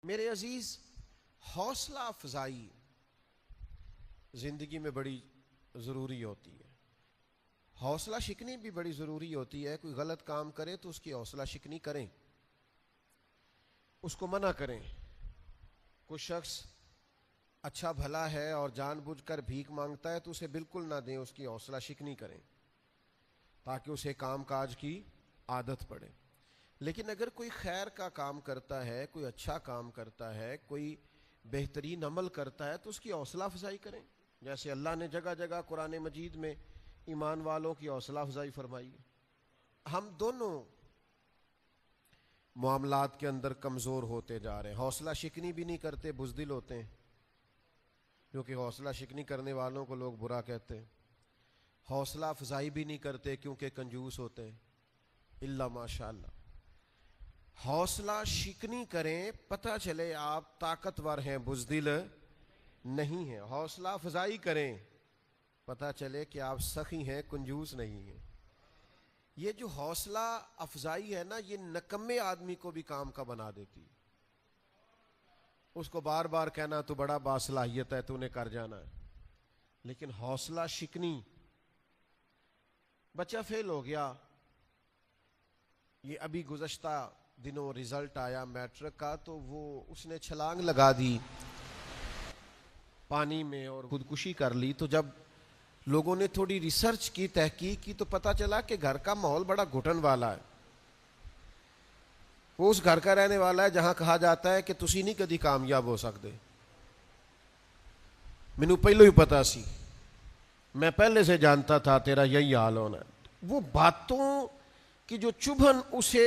میرے عزیز، حوصلہ افزائی زندگی میں بڑی ضروری ہوتی ہے. حوصلہ شکنی بھی بڑی ضروری ہوتی ہے. کوئی غلط کام کرے تو اس کی حوصلہ شکنی کریں، اس کو منع کریں. کوئی شخص اچھا بھلا ہے اور جان بوجھ کر بھیک مانگتا ہے تو اسے بالکل نہ دیں، اس کی حوصلہ شکنی کریں تاکہ اسے کام کاج کی عادت پڑے. لیکن اگر کوئی خیر کا کام کرتا ہے، کوئی اچھا کام کرتا ہے، کوئی بہترین عمل کرتا ہے تو اس کی حوصلہ افزائی کریں. جیسے اللہ نے جگہ جگہ قرآن مجید میں ایمان والوں کی حوصلہ افزائی فرمائی ہے. ہم دونوں معاملات کے اندر کمزور ہوتے جا رہے ہیں. حوصلہ شکنی بھی نہیں کرتے، بزدل ہوتے ہیں، کیونکہ حوصلہ شکنی کرنے والوں کو لوگ برا کہتے ہیں. حوصلہ افزائی بھی نہیں کرتے کیونکہ کنجوس ہوتے ہیں، الا ماشاء اللہ. حوصلہ شکنی کریں، پتہ چلے آپ طاقتور ہیں، بزدل نہیں ہیں. حوصلہ افزائی کریں، پتہ چلے کہ آپ سخی ہیں، کنجوس نہیں ہیں. یہ جو حوصلہ افزائی ہے نا، یہ نکمے آدمی کو بھی کام کا بنا دیتی ہے. اس کو بار بار کہنا تو بڑا باصلاحیت ہے، تو نے کر جانا ہے. لیکن حوصلہ شکنی، بچہ فیل ہو گیا، یہ ابھی گزشتہ دنوں رزلٹ آیا میٹرک کا، تو وہ اس نے چھلانگ لگا دی پانی میں اور خودکشی کر لی. تو جب لوگوں نے تھوڑی ریسرچ کی، تحقیق کی، تو پتہ چلا کہ گھر کا ماحول بڑا گھٹن والا ہے. وہ اس گھر کا رہنے والا ہے جہاں کہا جاتا ہے کہ تسی نہیں کدی کامیاب ہو سکتے. مینوں پہلو ہی پتا سی، میں پہلے سے جانتا تھا تیرا یہی حال ہونا ہے. وہ باتوں کی جو چبھن اسے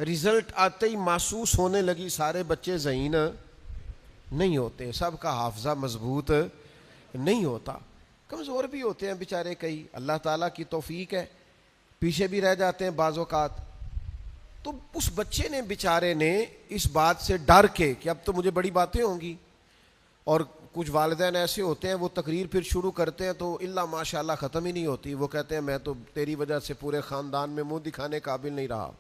رزلٹ آتے ہی محسوس ہونے لگی. سارے بچے ذہین نہیں ہوتے، سب کا حافظہ مضبوط نہیں ہوتا، کمزور بھی ہوتے ہیں بیچارے. کئی اللہ تعالیٰ کی توفیق ہے، پیچھے بھی رہ جاتے ہیں بعض اوقات. تو اس بچے نے بیچارے نے اس بات سے ڈر کے کہ اب تو مجھے بڑی باتیں ہوں گی، اور کچھ والدین ایسے ہوتے ہیں وہ تقریر پھر شروع کرتے ہیں تو الا ماشاءاللہ ختم ہی نہیں ہوتی. وہ کہتے ہیں میں تو تیری وجہ سے پورے خاندان میں منہ دکھانے قابل نہیں رہا.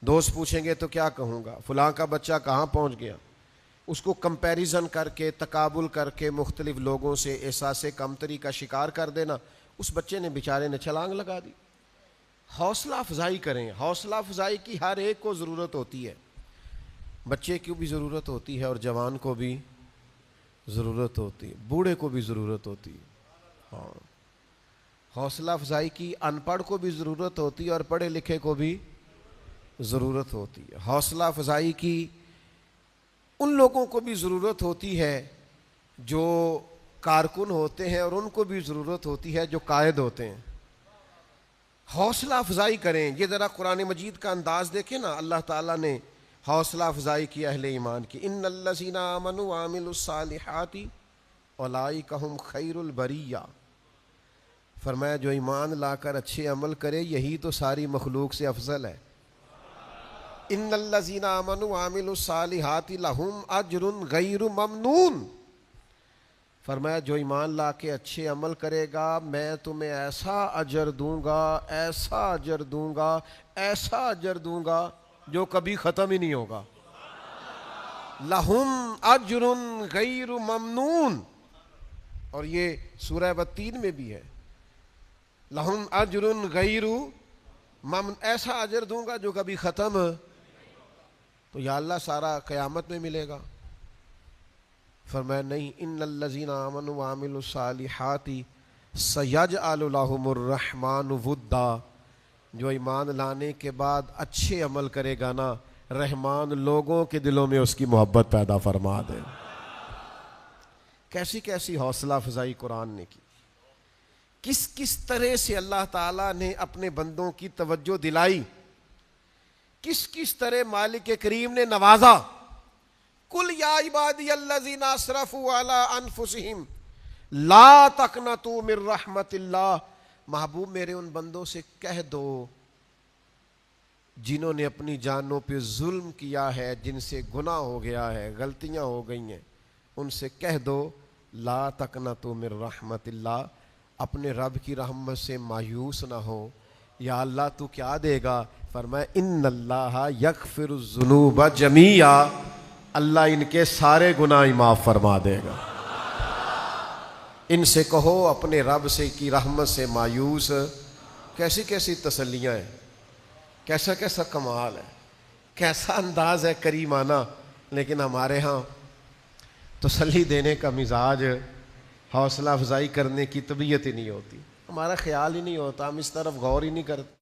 دوست پوچھیں گے تو کیا کہوں گا، فلاں کا بچہ کہاں پہنچ گیا. اس کو کمپیریزن کر کے، تقابل کر کے مختلف لوگوں سے احساس کمتری کا شکار کر دینا. اس بچے نے بیچارے نے چھلانگ لگا دی. حوصلہ افزائی کریں. حوصلہ افزائی کی ہر ایک کو ضرورت ہوتی ہے. بچے کی بھی ضرورت ہوتی ہے، اور جوان کو بھی ضرورت ہوتی ہے، بوڑھے کو بھی ضرورت ہوتی ہے. ہاں، حوصلہ افزائی کی ان پڑھ کو بھی ضرورت ہوتی ہے، اور پڑھے لکھے کو بھی ضرورت ہوتی ہے. حوصلہ افزائی کی ان لوگوں کو بھی ضرورت ہوتی ہے جو کارکن ہوتے ہیں، اور ان کو بھی ضرورت ہوتی ہے جو قائد ہوتے ہیں. حوصلہ افزائی کریں. یہ ذرا قرآن مجید کا انداز دیکھیں نا، اللہ تعالیٰ نے حوصلہ افزائی کی اہل ایمان کی. ان الذین آمنوا وعملوا الصالحات اولئک ھم خیر البریہ. فرمایا جو ایمان لا کر اچھے عمل کرے یہی تو ساری مخلوق سے افضل ہے. ان الذین آمنوا وعملوا الصالحات لہم اجر غیر ممنون. فرمایا جو ایمان لا کے اچھے عمل کرے گا میں تمہیں ایسا اجر دوں گا، ایسا اجر دوں گا، ایسا اجر دوں گا جو کبھی ختم ہی نہیں ہوگا. لہم اجر غیر ممنون. اور یہ سورہ بتین میں بھی ہے، لہم اجر غیر ممنون، ایسا اجر دوں گا جو کبھی ختم. تو یا اللہ سارا قیامت میں ملے گا؟ فرمایا نہیں، ان الذین آمنوا وعملوا الصالحات سیجعل لهم الرحمن ودا. جو ایمان لانے کے بعد اچھے عمل کرے گا نا، رحمان لوگوں کے دلوں میں اس کی محبت پیدا فرما دے. کیسی کیسی حوصلہ افزائی قرآن نے کی، کس کس طرح سے اللہ تعالیٰ نے اپنے بندوں کی توجہ دلائی، کس کس طرح مالک کریم نے نوازا. قل یا عبادی الذین اسرفوا علی انفسہم لا تقنطوا من رحمت اللہ. محبوب میرے ان بندوں سے کہہ دو جنہوں نے اپنی جانوں پہ ظلم کیا ہے، جن سے گناہ ہو گیا ہے، غلطیاں ہو گئی ہیں، ان سے کہہ دو لا تقنطوا من رحمت اللہ، اپنے رب کی رحمت سے مایوس نہ ہو. یا اللہ تو کیا دے گا؟ فرمایا ان اللہ یغفر الذنوب جمیعا. اللہ ان کے سارے گناہ معاف فرما دے گا۔ ان سے کہو اپنے رب سے کی رحمت سے مایوس، کیسی کیسی تسلیاں ہیں، کیسا کیسا کمال ہے، کیسا انداز ہے کریمانہ، لیکن ہمارے ہاں تسلی دینے کا مزاج، حوصلہ افزائی کرنے کی طبیعت ہی نہیں ہوتی، ہمارا خیال ہی نہیں ہوتا، ہم اس طرف غور ہی نہیں کرتے۔